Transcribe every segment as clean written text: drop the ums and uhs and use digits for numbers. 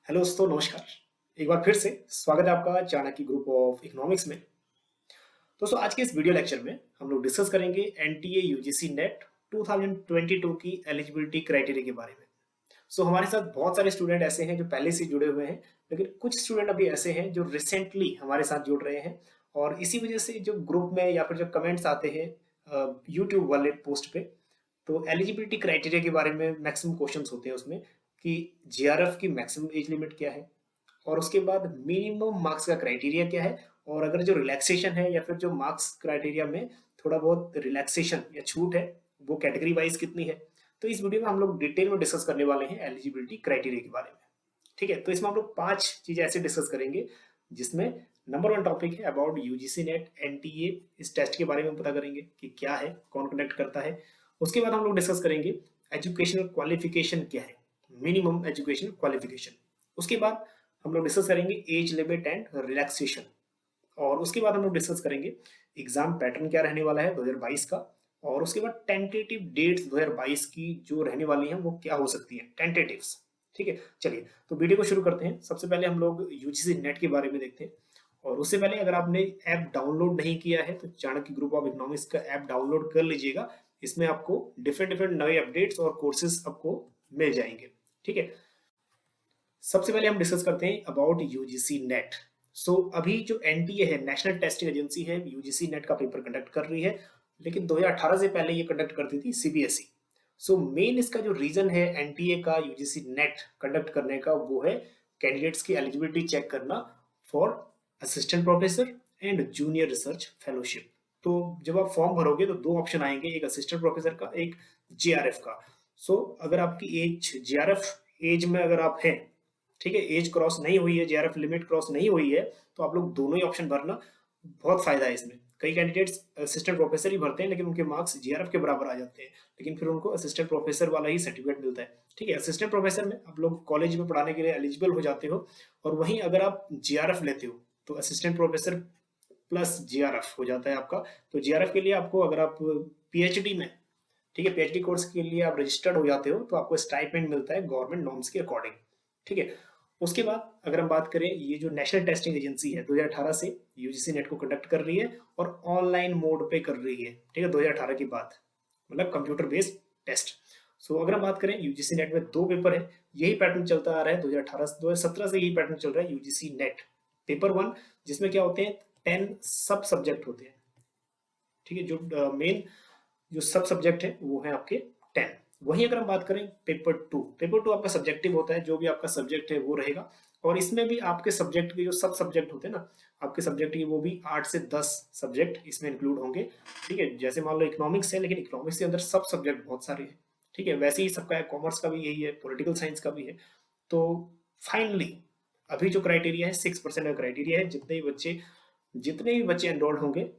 Hello दोस्तों, नमस्कार। एक बार फिर से स्वागत है आपका चाणक्य ग्रुप ऑफ इकोनॉमिक्स में। दोस्तों, आज के इस वीडियो लेक्चर में हम लोग डिस्कस करेंगे एनटीए यूजीसी नेट 2022 की एलिजिबिलिटी क्राइटेरिया के बारे में। हमारे साथ बहुत सारे स्टूडेंट ऐसे हैं जो पहले से जुड़े हुए हैं, लेकिन कुछ स्टूडेंट अभी ऐसे हैं जो रिसेंटली हमारे साथ जुड़ रहे हैं। और इसी वजह से जो ग्रुप में या फिर जो कमेंट्स आते हैं यूट्यूब वाले पोस्ट पे, तो एलिजिबिलिटी क्राइटेरिया के बारे में मैक्सिमम क्वेश्चंस होते हैं उसमें कि जीआरएफ की मैक्सिमम एज लिमिट क्या है, और उसके बाद मिनिमम मार्क्स का क्राइटेरिया क्या है, और अगर जो रिलैक्सेशन है या फिर जो मार्क्स क्राइटेरिया में थोड़ा बहुत रिलैक्सेशन या छूट है, वो कैटेगरी वाइज कितनी है। तो इस वीडियो में हम लोग डिटेल में डिस्कस करने वाले हैं एलिजिबिलिटी क्राइटेरिया के बारे में। ठीक है, तो इसमें हम लोग 5 चीजें ऐसे डिस्कस करेंगे, जिसमें नंबर 1 टॉपिक है अबाउट यूजीसी नेट एनटीए। इस टेस्ट के बारे में पता करेंगे कि क्या है, कौन कंडक्ट करता है। उसके बाद हम लोग डिस्कस करेंगे एजुकेशनल क्वालिफिकेशन क्या है, मिनिमम एजुकेशनल क्वालिफिकेशन। उसके बाद हम लोग डिस्कस करेंगे एज लिमिट एंड रिलैक्सेशन। और उसके बाद हम लोग डिस्कस करेंगे एग्जाम पैटर्न क्या रहने वाला है 2022 का। और उसके बाद टेंटेटिव डेट्स 2022 की जो रहने वाली हैं वो क्या हो सकती हैं, टेंटेटिव्स। ठीक है, चलिए तो वीडियो को शुरू करते हैं। सबसे पहले हम लोग यूजीसी नेट के बारे में देखते हैं। और उससे पहले अगर आपने ऐप डाउनलोड नहीं किया है तो चाणक्य ग्रुप ऑफ इकोनॉमिक्स का ऐप डाउनलोड कर लीजिएगा। इसमें आपको डिफरेंट डिफरेंट नए अपडेट्स और कोर्सेज आपको मिल जाएंगे। ठीक है, सबसे पहले हम डिस्कस करते हैं अबाउट यूजीसी नेट। अभी जो एनटीए है, नेशनल टेस्टिंग एजेंसी है, यूजीसी नेट का पेपर कंडक्ट कर रही है, लेकिन 2018 से पहले ये कंडक्ट करती थी सीबीएसई। मेन इसका जो रीजन है एनटीए का यूजीसी नेट कंडक्ट करने का, वो है कैंडिडेट्स की एलिजिबिलिटी चेक करना for assistant professor and junior research fellowship. तो जब आप फॉर्म भरोगे तो 2 ऑप्शन आएंगे, एक असिस्टेंट प्रोफेसर का, एक जीआरएफ का। अगर आपकी एज जीआरएफ एज में अगर आप हैं, ठीक है, एज क्रॉस नहीं हुई है, जेआरएफ लिमिट क्रॉस नहीं हुई है, तो आप लोग दोनों ही ऑप्शन भरना। बहुत फायदा है इसमें। कई कैंडिडेट्स असिस्टेंट प्रोफेसर ही भरते हैं, लेकिन उनके मार्क्स जीआरएफ के बराबर आ जाते हैं, लेकिन फिर उनको असिस्टेंट प्रोफेसर वाला ही सर्टिफिकेट मिलता है। ठीक है, असिस्टेंट प्रोफेसर में आप लोग कॉलेज में पढ़ाने के लिए एलिजिबल हो जाते हो। और वहीं अगर आप जीआरएफ लेते हो तो असिस्टेंट प्रोफेसर प्लस जीआरएफ हो जाता है आपका। तो जीआरएफ के लिए आपको, अगर आप पीएचडी में, ठीक है, पीएचडी कोर्स के लिए आप रजिस्टर्ड हो जाते हो, तो आपको स्टाइपेंड मिलता है गवर्नमेंट नॉर्म्स के अकॉर्डिंग। ठीक है, उसके बाद अगर हम बात करें, ये जो नेशनल टेस्टिंग एजेंसी है 2018 से यूजीसी नेट को कंडक्ट कर रही है और ऑनलाइन मोड पे कर रही है। ठीक है, 2018 की बात, मतलब कंप्यूटर बेस्ड टेस्ट। अगर हम बात करें यूजीसी नेट में 2 पेपर है, यही पैटर्न चलता आ रहा है 2017 से यही पैटर्न चल रहा है यूजीसी नेट। पेपर 1 जिसमें क्या होते हैं, 10 सब सब्जेक्ट होते हैं। ठीक है, जो मेन जो सब सब्जेक्ट है वो है आपके 10। वहीं अगर हम बात करें पेपर 2 आपका सब्जेक्टिव होता है, जो भी आपका सब्जेक्ट है वो रहेगा। और इसमें भी आपके सब्जेक्ट के जो सब सब्जेक्ट होते हैं ना, आपके सब्जेक्ट के, वो भी 8 से 10 सब्जेक्ट इसमें इंक्लूड होंगे। ठीक है, जैसे मान लो इकोनॉमिक्स है, लेकिन इकोनॉमिक्स के अंदर सब सब्जेक्ट बहुत सारे हैं। ठीक है, वैसे ही सबका है, कॉमर्स का भी यही है, पॉलिटिकल साइंस का भी है। तो फाइनली अभी जो क्राइटेरिया है 6% का क्राइटेरिया है। जितने भी बच्चे एनरोल्ड होंगे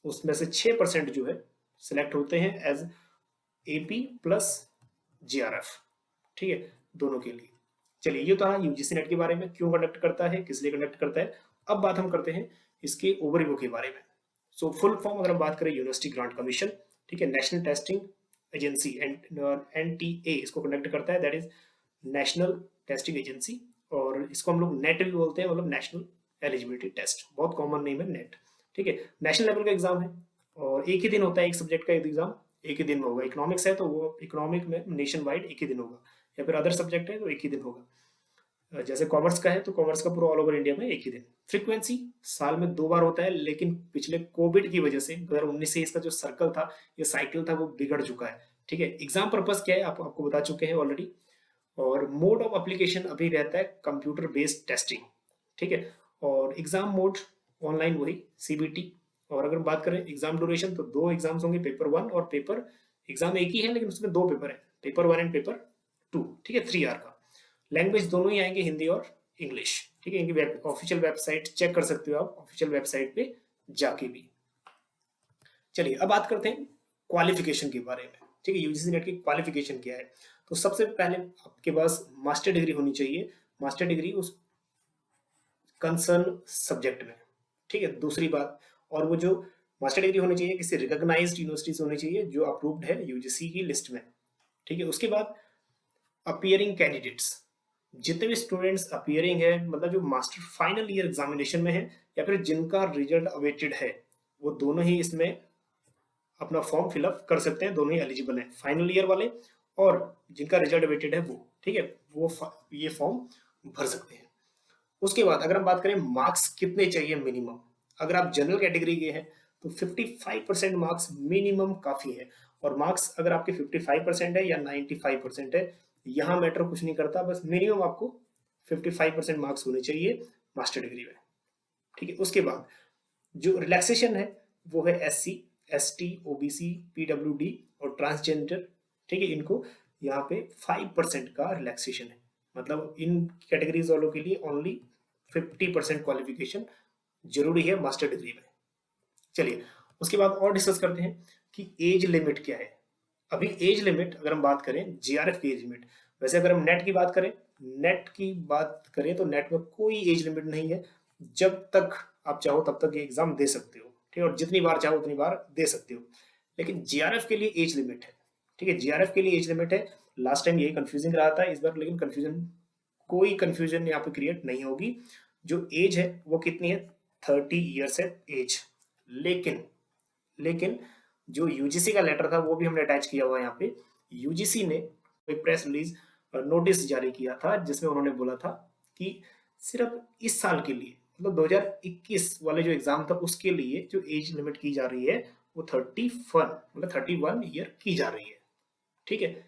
उसमें से 6% जो है सिलेक्ट होते हैं एज एपी प्लस जीआरएफ। ठीक है, दोनों के लिए। चलिए, ये तो रहा यूजीसी नेट के बारे में, क्यों कंडक्ट करता है, किस लिए कंडक्ट करता है। अब बात हम करते हैं इसके ओवरव्यू के बारे में। फुल फॉर्म अगर हम बात करें, यूनिवर्सिटी ग्रांट कमीशन, ठीक है, नेशनल टेस्टिंग एजेंसी एनटीए इसको कंडक्ट करता है, that is national testing agency. और इसको हम लोग नेट भी बोलते हैं, मतलब नेशनल एलिजिबिलिटी टेस्ट, बहुत कॉमन नेम है नेट। ठीक है, नेशनल लेवल का एग्जाम है और एक ही दिन होता है, एक सब्जेक्ट का एग्जाम एक ही दिन में होगा। इकोनॉमिक्स है तो वो इकोनॉमिक में नेशन वाइड एक ही दिन होगा, या फिर अदर सब्जेक्ट है तो एक ही दिन होगा। जैसे कॉमर्स का है तो कॉमर्स का पूरा ऑल ओवर इंडिया में एक ही दिन। फ्रीक्वेंसी साल में 2 बार होता है, लेकिन पिछले कोविड की वजह से 2019 से इसका जो सर्कल था, ये साइकिल था, वो बिगड़ चुका है। ठीक है, एग्जाम पर्पस क्या है आपको बता चुके हैं ऑलरेडी। और मोड ऑफ एप्लीकेशन अभी रहता है कंप्यूटर बेस्ड टेस्टिंग। ठीक है, और एग्जाम मोड ऑनलाइन वही सीबीटी। और अगर बात करें एग्जाम ड्यूरेशन, तो 2 एग्जाम्स होंगे, पेपर 1 और पेपर, एग्जाम एक ही है लेकिन उसमें 2 पेपर है, पेपर 1 एंड पेपर 2। ठीक है, 3 आर का। लैंग्वेज दोनों ही आएंगे, हिंदी और इंग्लिश। ठीक है, इनकी ऑफिशियल वेबसाइट चेक कर सकते हो आप, ऑफिशियल वेबसाइट पे जाके भी। चलिए, अब बात करते हैं क्वालिफिकेशन के बारे में। ठीक है, यूजीसी नेट की क्वालिफिकेशन क्या है। तो सबसे पहले आपके पास मास्टर डिग्री होनी चाहिए, मास्टर डिग्री उस कंसर्न सब्जेक्ट में। ठीक है, दूसरी बात, और वो जो मास्टर डिग्री होनी चाहिए किसी रिकॉग्नाइज्ड यूनिवर्सिटी से होनी चाहिए जो अप्रूव्ड है यूजीसी की लिस्ट में। ठीक है, उसके बाद अपीयरिंग कैंडिडेट्स, जितने भी स्टूडेंट्स अपियरिंग है, मतलब जो मास्टर फाइनल ईयर एग्जामिनेशन में है या फिर जिनका रिजल्ट अवेटेड है, वो दोनों ही इसमें अपना फॉर्म फिलअप कर सकते हैं, दोनों ही एलिजिबल हैं, फाइनल ईयर वाले और जिनका रिजल्ट अवेटेड है वो, ठीक है, वो ये फॉर्म भर सकते हैं। उसके बाद अगर हम बात करें मार्क्स कितने चाहिए मिनिमम, अगर आप जनरल कैटेगरी के हैं तो 55% मार्क्स मिनिमम काफी है। और मार्क्स अगर आपके 55% है या 95% है, यहाँ मैटर कुछ नहीं करता, बस मिनिमम आपको 55% मार्क्स होने चाहिए मास्टर डिग्री में, ठीक है। उसके बाद जो रिलैक्सेशन है वो है SC ST OBC PWD और ट्रांसजेंडर, ठीक है, इनको यहाँ पे 5% का रिलैक्सेशन है, मतलब इन कैटेगरीज वालों के लिए ओनली 50% क्वालिफिकेशन जरूरी है मास्टर डिग्री में। चलिए उसके बाद और डिस्कस करते हैं कि एज लिमिट क्या है। अभी एज लिमिट अगर हम बात करें GRF की एज लिमिट, वैसे अगर हम नेट की बात करें, तो नेट में कोई एज लिमिट नहीं है, जब तक आप चाहो तब तक ये एग्जाम दे सकते हो, ठीक है, और जितनी बार चाहो उतनी बार दे सकते हो। लेकिन GRF के लिए एज लिमिट है, ठीक है, GRF के लिए एज लिमिट है। लास्ट टाइम यही कंफ्यूजिंग रहा था, इस बार लेकिन कोई कंफ्यूजन यहाँ पे क्रिएट नहीं होगी। जो एज है वो कितनी है, 30 ईयर्स है एज। लेकिन लेकिन जो यूजीसी का लेटर था वो भी हमने अटैच किया हुआ है यहाँ पे। यूजीसी ने एक प्रेस रिलीज नोटिस जारी किया था जिसमें उन्होंने बोला था कि सिर्फ इस साल के लिए, मतलब 2021 वाले जो एग्जाम था उसके लिए जो एज लिमिट की जा रही है वो 31 ईयर की जा रही है, ठीक है,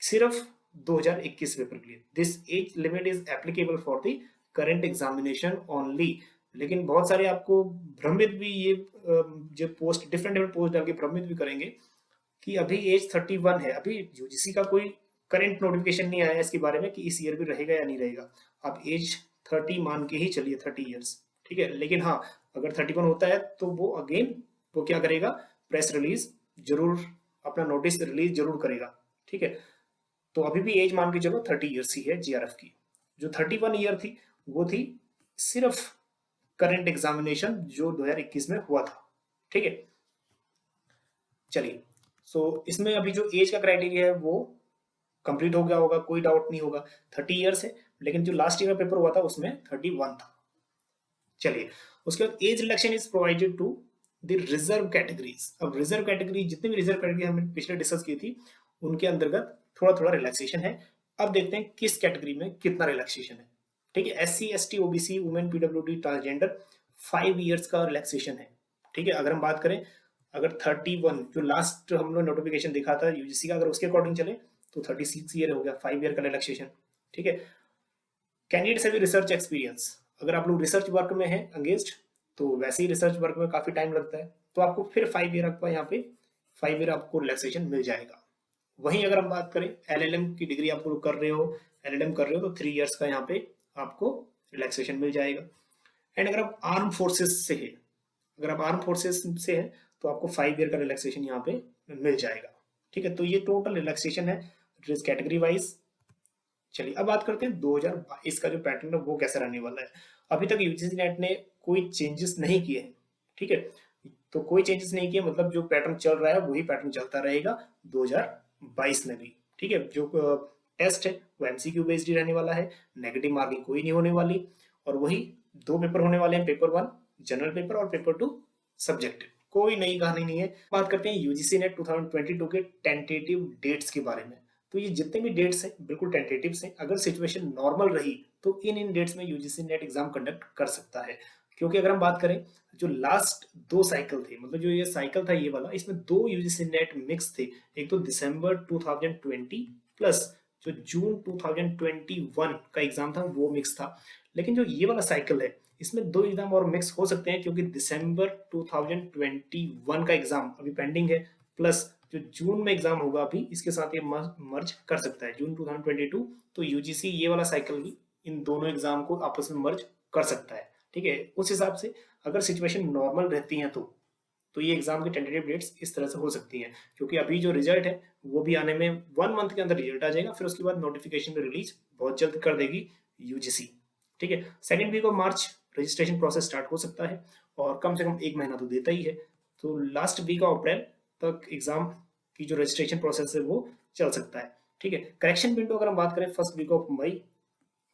सिर्फ 2021 पेपर के लिए। This age limit is applicable for the current examination only. लेकिन बहुत सारे आपको भ्रमित भी ये जो पोस्ट डिफरेंट डिफरेंट पोस्ट डाल के भ्रमित भी करेंगे कि अभी एज 31 है, अभी यूजीसी का कोई करंट नोटिफिकेशन नहीं आया इसके बारे में कि इस ईयर भी रहेगा या नहीं रहेगा। आप एज 30 मान के ही चलिए, 30 ईयर्स, ठीक है। लेकिन हाँ, अगर 31 होता है तो वो अगेन वो क्या करेगा, प्रेस रिलीज जरूर, अपना नोटिस रिलीज जरूर करेगा, ठीक है। तो अभी भी एज मान के चलो 30 ईयर्स ही है GRF की। जो 31 ईयर थी वो थी सिर्फ करंट एग्जामिनेशन जो 2021 में हुआ था, ठीक है। चलिए, सो इसमें अभी जो एज का क्राइटेरिया है वो कंप्लीट हो गया होगा, कोई डाउट नहीं होगा, 30 ईयर्स है। लेकिन जो लास्ट ईयर का पेपर हुआ था उसमें 31 था। चलिए उसके बाद age relaxation is provided to the reserve categories. अब रिजर्व कैटेगरी, जितनी भी रिजर्व कैटेगरी हमने पिछले डिस्कस की थी उनके अंतर्गत थोड़ा थोड़ा रिलैक्सेशन है। अब देखते हैं किस कैटेगरी में कितना रिलैक्सेशन है, ठीक है। SC ST OBC women PWD transgender 5 years का रिलैक्सेशन है, ठीक है। अगर हम बात करें, अगर 31 जो लास्ट हम लोग नोटिफिकेशन देखा था यूजीसी का, अगर उसके अकॉर्डिंग चले तो 36 ईयर हो गया, 5 ईयर का रिलैक्सेशन, ठीक है। कैंडिडेट्स हैव रिसर्च एक्सपीरियंस, अगर आप लोग रिसर्च वर्क में हैं एंगेज्ड तो वैसे ही रिसर्च वर्क में काफी टाइम लगता है, तो आपको फिर 5 ईयर आपका यहाँ पे 5 ईयर आपको रिलैक्सेशन मिल जाएगा। वहीं अगर हम बात करें LLM की डिग्री आप लोग कर रहे हो, LLM कर रहे हो तो 3 ईयर्स का यहाँ पे आपको रिलैक्सेशन मिल जाएगा। एंड अगर आप आर्म फोर्सेस से है, अगर आप आर्म फोर्सेस से हैं तो आपको 5 ईयर का रिलैक्सेशन यहाँ पे मिल जाएगा, ठीक है। तो ये टोटल रिलैक्सेशन है कैटेगरी वाइज। चलिए अब बात करते हैं 2022 का जो पैटर्न है वो कैसा रहने वाला है। अभी तक यूजीसी नेट ने कोई चेंजेस नहीं किए हैं, ठीक है। तो कोई चेंजेस नहीं किए, मतलब जो पैटर्न चल रहा है वही पैटर्न चलता रहेगा 2022 में भी, ठीक है। जो टेस्ट है वो MCQ बेस्ड ही रहने वाला है, नेगेटिव मार्किंग कोई नहीं होने वाली। और वही 2 पेपर होने वाले हैं, पेपर 1 जनरल पेपर और पेपर 2 सब्जेक्टिव, कोई नई कहानी नहीं है। बात करते हैं यूजीसी नेट 2022 के टेंटेटिव डेट्स के बारे में। तो ये जितने भी डेट्स हैं बिल्कुल टेंटेटिव्स हैं, अगर सिचुएशन नॉर्मल रही तो इन डेट्स में यूजीसी नेट एग्जाम कंडक्ट कर सकता है। क्योंकि अगर हम बात करें जो लास्ट 2 साइकिल थे, मतलब जो ये साइकिल था ये वाला, इसमें 2 यूजीसी नेट मिक्स थे। एक तो दिसंबर 2020 प्लस जो जून 2021 का एग्जाम था वो मिक्स था। लेकिन जो ये वाला साइकिल है इसमें 2 एग्जाम और मिक्स हो सकते हैं, क्योंकि दिसंबर 2021 का एग्जाम अभी पेंडिंग है, प्लस जो जून में एग्जाम होगा अभी इसके साथ ये मर्ज कर सकता है, जून 2022। तो यूजीसी ये वाला साइकिल भी इन दोनों एग्जाम को आपस में मर्ज कर सकता है, ठीक है। उस हिसाब से अगर सिचुएशन नॉर्मल रहती है तो ये एग्जाम की टेंटेटिव डेट्स इस तरह से हो सकती हैं। क्योंकि अभी जो रिजल्ट है वो भी आने में 1 मंथ के अंदर रिजल्ट आ जाएगा, फिर उसके बाद नोटिफिकेशन रिलीज बहुत जल्द कर देगी यूजीसी, ठीक है। Second week of March registration process start हो सकता है और कम से कम 1 महीना तो देता ही है। तो लास्ट वीक ऑफ अप्रैल तक एग्जाम की जो रजिस्ट्रेशन प्रोसेस है वो चल सकता है, ठीक है। करेक्शन विंडो अगर हम बात करें फर्स्ट वीक ऑफ मई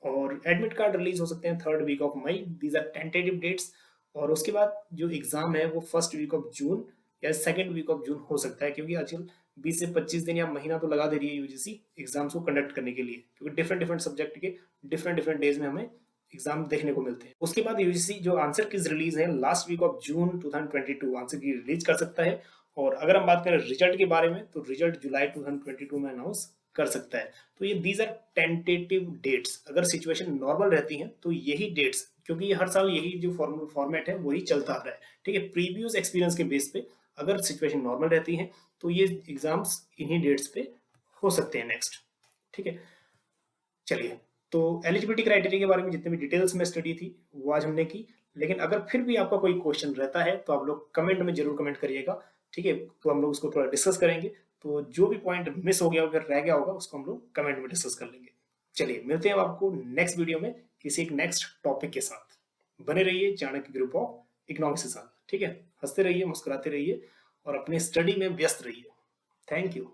और एडमिट कार्ड रिलीज हो सकते हैं 3rd week of May, these are tentative dates. और उसके बाद जो एग्जाम है वो 1st वीक ऑफ जून या 2nd वीक ऑफ जून हो सकता है, क्योंकि आजकल 20 से 25 दिन या महीना तो लगा दे रही है यूजीसी एग्जाम्स को कंडक्ट करने के लिए, क्योंकि डिफरेंट डिफरेंट सब्जेक्ट के डिफरेंट डिफरेंट डेज में हमें एग्जाम देखने को मिलते हैं। उसके बाद यूजीसी जो आंसर कीज रिलीज है last week of June 2022 answer key release कर सकता है। और अगर हम बात करें रिजल्ट के बारे में तो रिजल्ट जुलाई 2022 में अनाउंस कर सकता है। तो ये दीज आर टेंटेटिव डेट्स, अगर सिचुएशन नॉर्मल रहती है तो यही डेट्स, क्योंकि ये हर साल यही जो फॉर्मेट है वही चलता आ रहा है, ठीक है, प्रीवियस एक्सपीरियंस के बेस पे अगर सिचुएशन नॉर्मल रहती है तो ये एग्जाम्स इन्हीं डेट्स पे हो सकते हैं नेक्स्ट, ठीक है। चलिए, तो एलिजिबिलिटी क्राइटेरिया के बारे में जितने भी डिटेल्स में स्टडी थी वो आज हमने की। लेकिन अगर फिर भी आपका कोई क्वेश्चन रहता है तो आप लोग कमेंट में जरूर कमेंट करिएगा, ठीक है, तो हम लोग उसको थोड़ा डिस्कस करेंगे। तो जो भी पॉइंट मिस हो गया फिर रह गया होगा उसको हम लोग कमेंट में डिस्कस कर लेंगे। चलिए, मिलते हैं आपको नेक्स्ट वीडियो में किसी एक नेक्स्ट टॉपिक के साथ। बने रहिए चाणक्य ग्रुप ऑफ इकोनॉमिक्स के साथ, ठीक है। हंसते रहिए, मुस्कुराते रहिए और अपनी स्टडी में व्यस्त रहिए। Thank you.